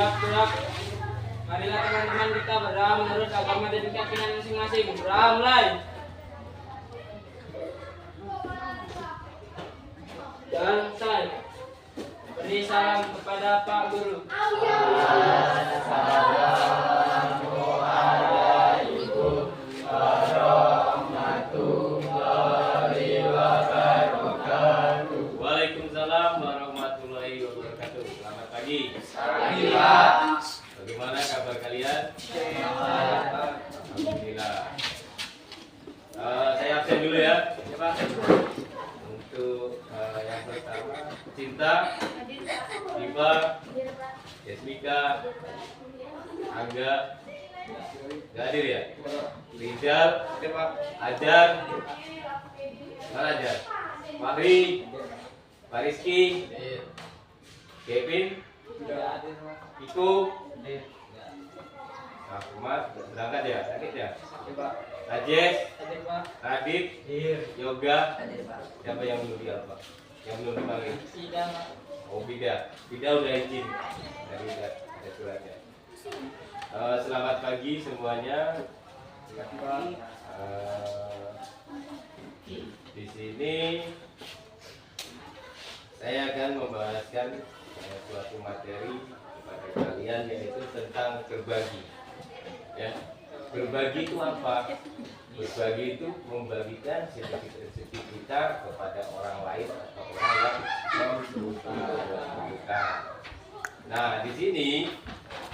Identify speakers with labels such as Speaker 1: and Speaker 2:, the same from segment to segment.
Speaker 1: Siap, siap. Marilah teman-teman kita berdoa menurut agama dan keyakinan masing-masing. Berdoa mulai. Selesai. Beri salam kepada Pak Guru. Waalaikumsalam warahmatullahi wabarakatuh. Selamat pagi. Bagaimana kabar kalian? Alhamdulillah. Saya absen dulu ya, Pak. Untuk yang pertama, Cinta, Diva, Yasmika, Angga, nggak hadir ya? Rizal, Ajar, mana Ajar? Fahri, Pak Rizky, Kevin, Iko, Ahmad, berangkat ya? Sakit ya? Rajesh, Radit, Yoga, siapa yang belum dia Pak? Yang belum dipanggil? Oh Bida, Bida udah izin dari ada suratnya. Selamat pagi semuanya. Di sini saya akan membahaskan suatu materi kepada kalian yaitu tentang berbagi. Ya, berbagi itu apa? Berbagi itu membagikan sedikit rezeki kita kepada orang lain atau orang yang membutuhkan. Nah, di sini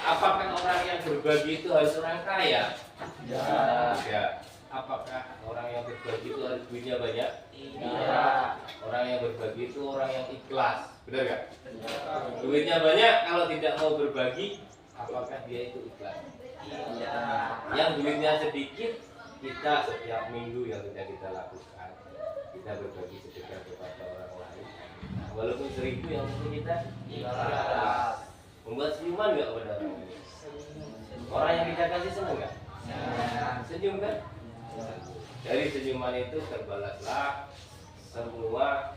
Speaker 1: apakah orang yang berbagi itu harus orang kaya? Ya. Apakah orang yang berbagi itu harus duitnya banyak? Iya. Orang yang berbagi itu orang yang ikhlas, benar nggak? Duitnya banyak, kalau tidak mau berbagi, apakah dia itu ikhlas? Iya. Yang duitnya sedikit, kita setiap minggu yang sudah kita lakukan, kita berbagi sedekah kepada orang lain. Nah, walaupun 1000 yang penting kita ikhlas. Membuat senyuman nggak pada orang lain? Orang yang kita kasih senang nggak? Senyum kan? Dari senyuman itu terbalaslah semua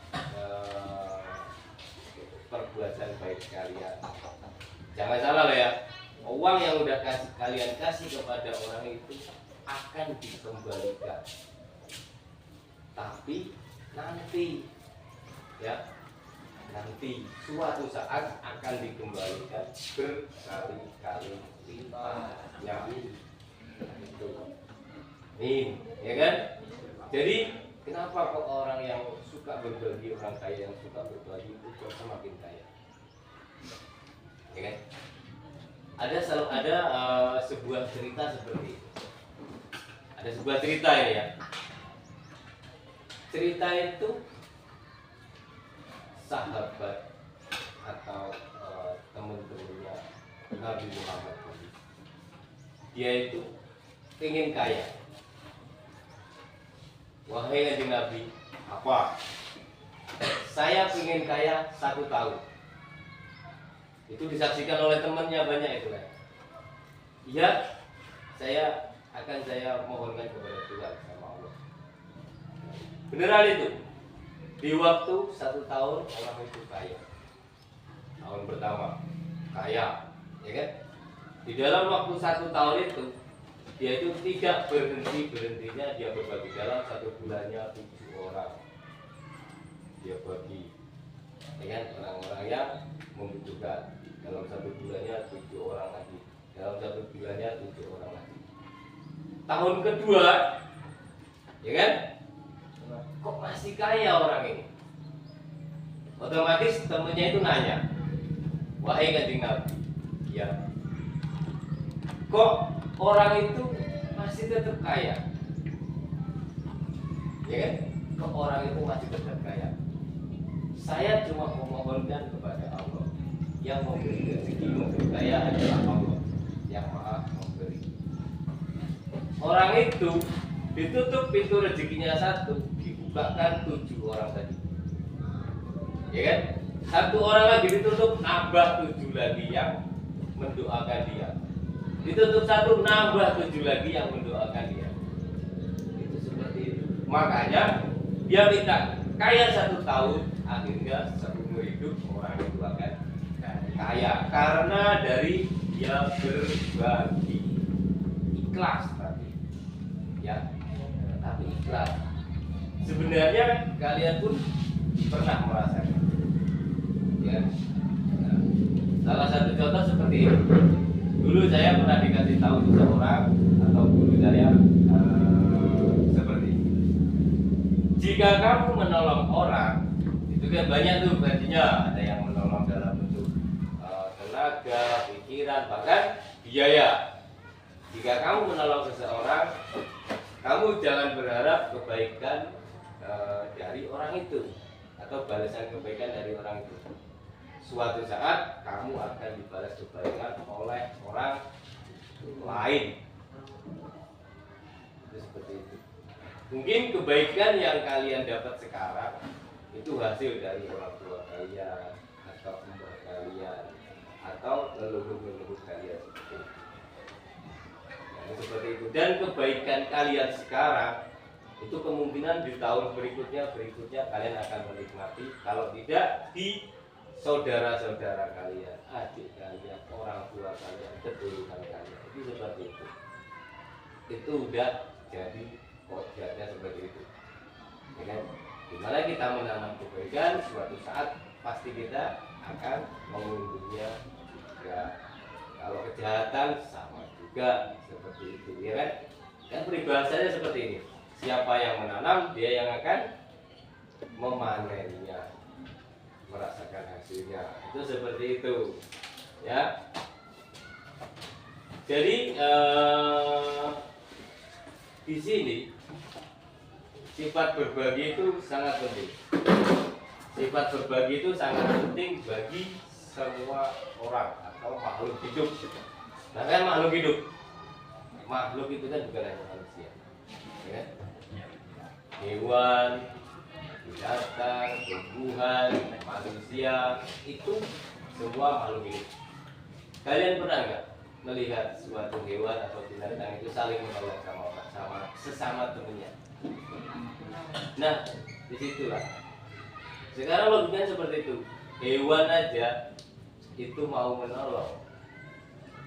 Speaker 1: perbuatan baik kalian. Jangan salah loh ya, uang yang udah kalian kasih kepada orang itu akan dikembalikan. Tapi nanti ya, nanti suatu saat akan dikembalikan berkali-kali lipatnya. Itu. Nih, ya kan? Jadi kenapa kok orang yang suka berbagi, orang kaya yang suka berbagi itu kok semakin kaya? Ya kan? Ada sebuah cerita seperti itu. Ada sebuah cerita ini ya. Cerita itu sahabat atau teman-temannya Nabi Muhammad. Dia itu ingin kaya. Wahai Kanjeng Nabi, apa? Saya ingin kaya 1 tahun. Itu disaksikan oleh temannya banyak itu kan. Iya, saya mohonkan kepada Tuhan sama Allah. Beneran itu. Di waktu 1 tahun orang itu kaya. Tahun pertama kaya, ya kan? Di dalam waktu 1 tahun itu dia itu tidak berhentinya dia berbagi. Dalam 1 bulannya 7 orang dia bagi, ya kan, orang-orang yang membutuhkan. Dalam 1 bulannya 7 orang lagi, dalam 1 bulannya 7 orang lagi. Tahun kedua, ya kan, kok masih kaya orang ini? Otomatis temennya itu nanya, wahai Kanjeng Nabi, ya, kok orang itu masih tetap kaya? Ya kan? Kok orang itu masih tetap kaya? Saya cuma memohonkan kepada Allah. Yang memberi rezeki memberi kaya adalah Allah yang Maha Memberi. Orang itu ditutup pintu rezekinya 1, dibukakan 7 orang tadi. Ya kan? 1 orang lagi ditutup, nambah 7 lagi yang mendoakan dia. Ditutup 1, nambah 7 lagi yang mendoakan dia. Itu seperti itu. Makanya dia minta kaya 1 tahun, akhirnya seumur hidup orang itu akan kaya. kaya karena dari dia berbagi, ikhlas tapi ya, tapi ikhlas. Sebenarnya kalian pun pernah merasakan ya. Nah, salah satu contoh seperti ini. Dulu saya pernah dikasih tahu seseorang atau guru saya seperti ini. Jika kamu menolong orang, itu kan banyak tuh versinya. Ada yang menolong dalam bentuk tenaga, pikiran, bahkan biaya. Jika kamu menolong seseorang, kamu jangan berharap kebaikan dari orang itu atau balasan kebaikan dari orang itu. Suatu saat kamu akan dibalas kebaikan oleh orang lain. Itu seperti itu. Mungkin kebaikan yang kalian dapat sekarang itu hasil dari orang tua kalian atau mbah kalian atau leluhur kalian seperti itu. Nah, seperti itu. Dan kebaikan kalian sekarang itu kemungkinan di tahun berikutnya kalian akan menikmati. Kalau tidak, di saudara-saudara kalian, adik kalian, orang tua kalian, keturunan kalian, itu seperti itu. Itu udah jadi kodratnya seperti itu. Ya kan? Dimana kita menanam kebaikan, suatu saat pasti kita akan mengunduhnya juga. Kalau kejahatan sama juga seperti itu, ya kan? Dan peribahasanya seperti ini. Siapa yang menanam, dia yang akan memanennya, merasakan hasilnya. Itu seperti itu, ya. Jadi di sini sifat berbagi itu sangat penting. Sifat berbagi itu sangat penting bagi semua orang atau makhluk hidup. Nah, kan makhluk hidup, makhluk itu kan bukan hanya manusia, ya. Hewan, binatang, tumbuhan, manusia, itu semua makhluk hidup. Kalian pernah nggak melihat suatu hewan atau binatang itu saling menolong sama sesama temannya? Nah, disitulah. Sekarang logikanya seperti itu. Hewan aja itu mau menolong,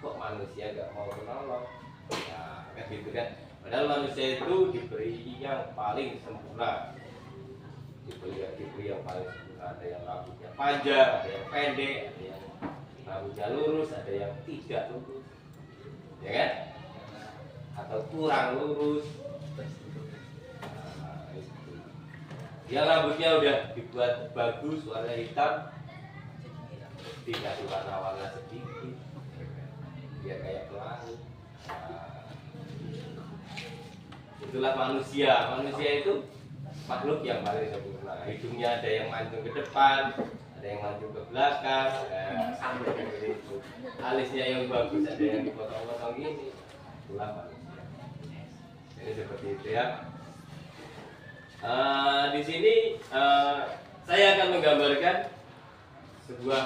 Speaker 1: kok manusia nggak mau menolong? Nah, kan gitu kan. Padahal manusia itu diberi yang paling sempurna. Diberi yang paling sempurna. Ada yang rambutnya panjang, ada yang pendek, ada yang rambutnya lurus, ada yang tidak lurus, ya kan? Atau kurang lurus. Nah, itu. Yang rambutnya udah dibuat bagus, warna hitam, dikasih warna-warna sedikit, biar kayak pelangi. Itulah manusia. Manusia itu makhluk yang paling sempurna. Hidungnya ada yang mancung ke depan, ada yang mancung ke belakang, sampai seperti itu. Alisnya yang bagus, ada yang dipotong-potong gini. Itulah manusia. Jadi seperti itu, ya. Di sini saya akan menggambarkan sebuah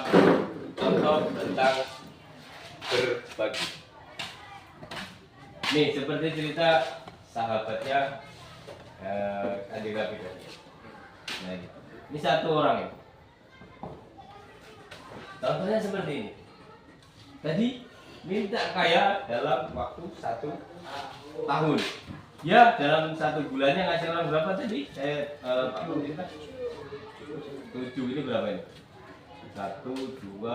Speaker 1: contoh tentang berbagi. Nih, seperti cerita sahabatnya Kanjeng Nabi tadi. Nah, ini satu orang ya. Contohnya seperti ini. Tadi minta kaya dalam waktu 1 tahun. Ya, dalam 1 bulannya ngasih orang berapa tadi? Saya cerita 7, ini berapa ini? 1, 2,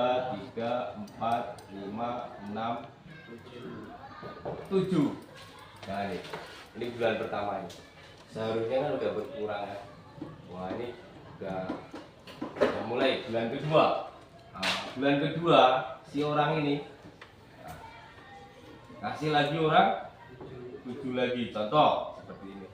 Speaker 1: 3, 4, 5, 6, 7. Nah, ini bulan pertama ini. Seharusnya kan udah berkurang ya. Wah, ini udah mulai bulan kedua. Nah, bulan kedua si orang ini kasih lagi orang 7 lagi. Contoh seperti ini.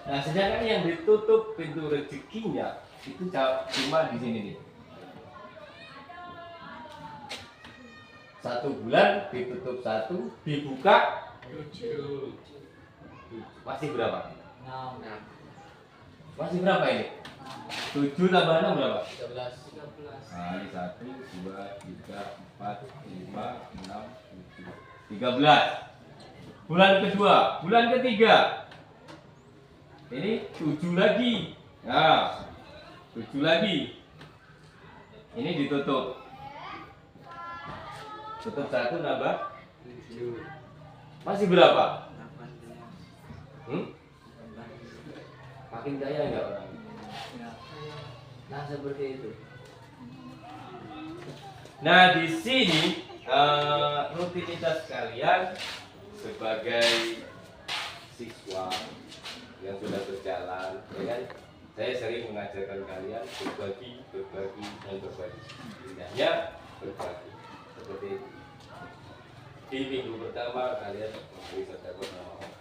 Speaker 1: Nah, sedangkan yang ditutup pintu rezekinya itu cuma di sini nih. 1 bulan ditutup 1, dibuka 7. Masih berapa? 6. Masih berapa ini? 7 tambah 6 berapa? 13. Nah, ini 1, 2, 3, 4, 5, 6, 7, 13. Bulan kedua, bulan ketiga. Ini 7 lagi. Nah, 7 lagi. Ini ditutup. Tutup 1 nambah
Speaker 2: 7.
Speaker 1: masih berapa?
Speaker 2: 8.
Speaker 1: Makin kaya enggak orang?
Speaker 2: Ya.
Speaker 1: Nah, seperti itu. Nah, di sini rutinitas kalian sebagai siswa yang sudah berjalan, ya kan? Saya sering mengajarkan kalian berbagi, dan berbagi. Intinya berbagi. Seperti itu. Di minggu pertama kalian memberi sedekah sama Allah.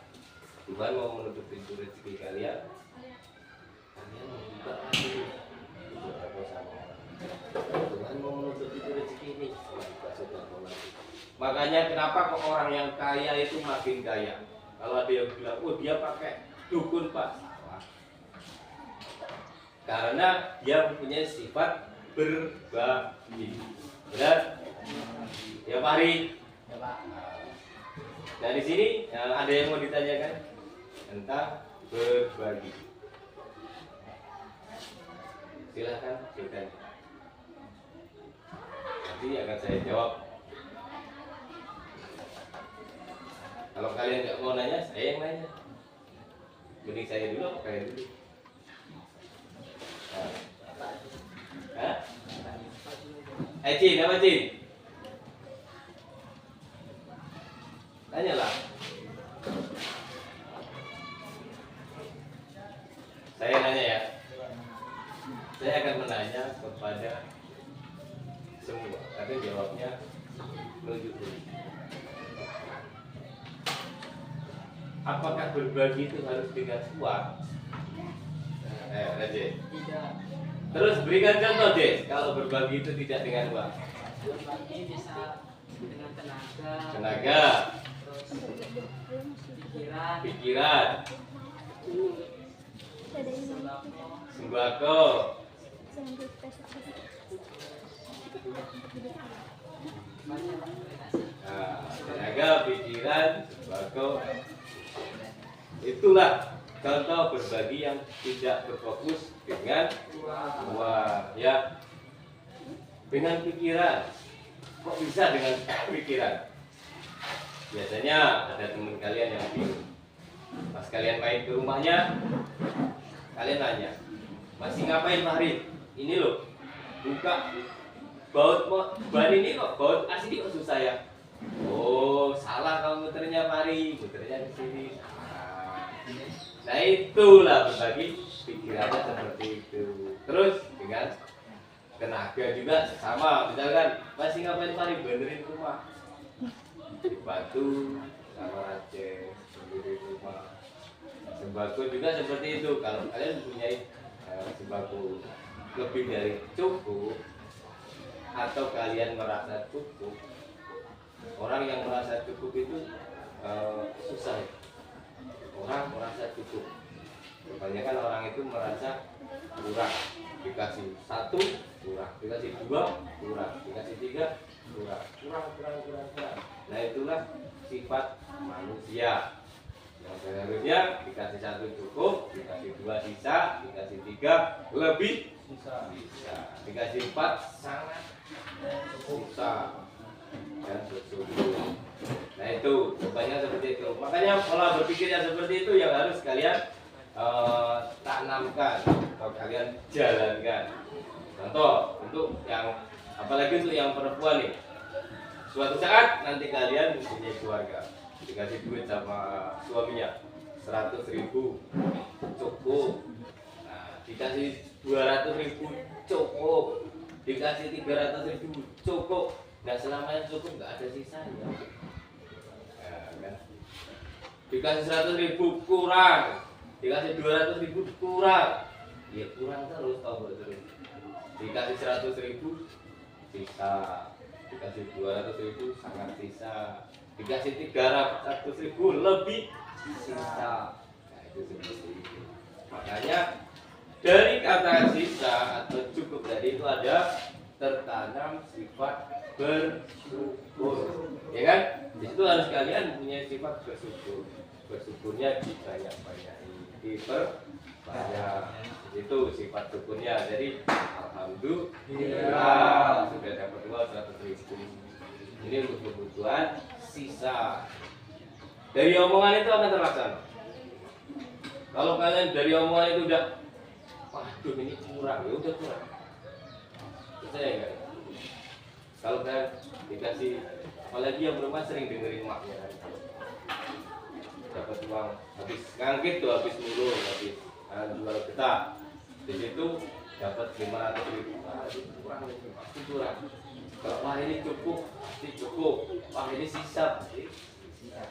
Speaker 1: Tuhan mau menutup pintu rezeki kalian. Kalian membuka hati untuk berdoa sama orang. Tuhan mau menutup pintu rezeki ini. Membuka sedekah lagi. Makanya kenapa kok orang yang kaya itu makin kaya? Kalau ada yang bilang, oh dia pakai dukun pak, salah. Karena dia mempunyai sifat berbagi. Benar? Ya Pak Hari.
Speaker 2: Ya Pak.
Speaker 1: Nah di sini ada yang mau ditanyakan tentang berbagi. Silahkan bertanya. Nanti akan saya jawab. Kalau kalian nggak mau nanya, saya yang nanya. Mending saya dulu apa kalian dulu? Hah? Cin, apa Cin? Tanyalah. Saya nanya ya. Saya akan menanya kepada semua, tapi jawabnya menunjuk. Apakah berbagi itu harus dengan uang? Raja.
Speaker 2: Tidak.
Speaker 1: Terus berikan contoh deh, kalau berbagi itu tidak dengan uang.
Speaker 2: Berbagi bisa dengan tenaga.
Speaker 1: Tenaga,
Speaker 2: Terus pikiran.
Speaker 1: pikiran,
Speaker 2: Sembako.
Speaker 1: sembako,
Speaker 2: Banyak.
Speaker 1: tenaga, pikiran, sembako. Itulah contoh berbagi yang tidak berfokus dengan uang, ya. Dengan pikiran. Kok bisa dengan pikiran? Biasanya ada teman kalian yang bingung. Pas kalian main ke rumahnya, kalian nanya, masih ngapain Pak Hari? Ini loh, buka baut ban ini kok, baut asli kok susah ya? Oh, salah kamu muternya Pak Hari, muternya di sini. Nah itulah berbagi pikirannya seperti itu. Terus dengan tenaga juga sama. Misalkan masih ngapain Pak Hari? Benerin rumah, dibantu sama Aceh sendiri rumah. Sembako juga seperti itu. Kalau kalian mempunyai sembako lebih dari cukup atau kalian merasa cukup, orang yang merasa cukup itu susah. Orang merasa cukup. Kebanyakan orang itu merasa kurang. Dikasih 1 kurang, dikasih 2 kurang, dikasih 3 kurang. Nah itulah sifat manusia. Yang seharusnya dikasih 1 cukup, dikasih 2 sisa, dikasih 3 lebih bisa, dikasih 4 sangat susah dan bersyukur. Nah itu banyak seperti itu. Makanya pola berpikirnya seperti itu yang harus kalian tanamkan atau kalian jalankan. Contoh untuk yang apalagi untuk yang perempuan nih. Suatu saat nanti kalian mempunyai keluarga, dikasih duit sama suaminya 100.000 cukup. Nah, dikasih 200.000 cukup, dikasih 300.000 cukup. Nggak selamanya cukup, nggak ada sisanya. Nah, kan? Dikasih 100.000 kurang, dikasih 200.000 kurang, ya kurang terus tau terus. Dikasih 100.000 sisa, dikasih 200.000 sangat sisa, dikasih 300.000 lebih sisa. Nah itu seperti itu. Makanya dari kata sisa atau cukup tadi itu ada tertanam sifat bersyukur, ya kan? Di situ harus kalian punya sifat bersyukur. Bersyukurnya dibanyak-banyakin, diperbanyak. Itu sifat syukurnya. Jadi alhamdulillah sudah dapat uang 100.000. Ini untuk kebutuhan sisa. Dari omongan itu akan terlaksana. Kalau kalian dari omongan itu udah, waduh ini kurang, ya udah kurang. Percaya nggak? Kalau kalian dikasih, apalagi yang belum sering dengerin maknya kan, dapat uang habis ngangkit tuh, habis mulu, habis jual getah, di situ dapat 500.000. Aduh kurang, pasti kurang. Kalau wah ini cukup, pasti cukup. Wah ini sisa, pasti sisa.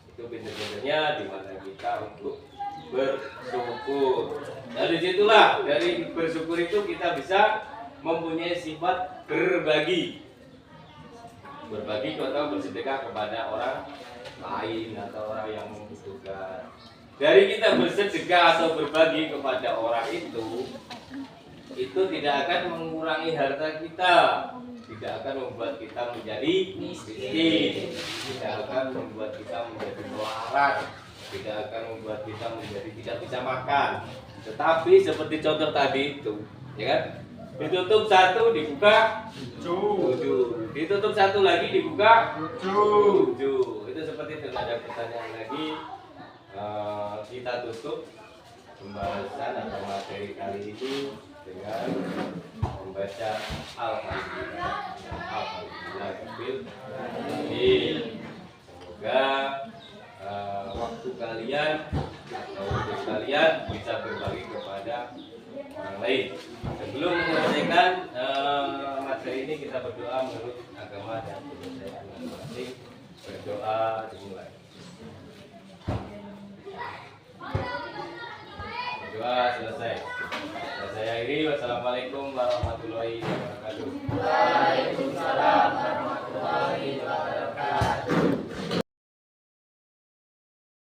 Speaker 1: Itu benar-benarnya di mana kita untuk bersyukur. Dari situlah, dari bersyukur itu kita bisa mempunyai sifat berbagi. Berbagi atau bersedekah kepada orang lain atau orang yang membutuhkan. Dari kita bersedekah atau berbagi kepada orang itu tidak akan mengurangi harta kita, tidak akan membuat kita menjadi miskin, tidak akan membuat kita menjadi melarat, tidak akan membuat kita menjadi tidak bisa makan. Tetapi seperti contoh tadi itu, ya kan? Ditutup satu, dibuka 7. Ditutup satu lagi, dibuka 7. Itu seperti itu. Ada pertanyaan lagi. Kita tutup pembahasan atau materi kali ini dengan membaca Alhamdulillah. Semoga waktu kalian atau waktu kalian bisa berbagi kepada orang lain. Sebelum menyelesaikan materi ini, kita berdoa menurut agama dan kepercayaan masing-masing. Berdoa dimulai. Berdoa selesai. Saya akhiri. Wassalamualaikum warahmatullahi wabarakatuh.
Speaker 3: Waalaikumsalam.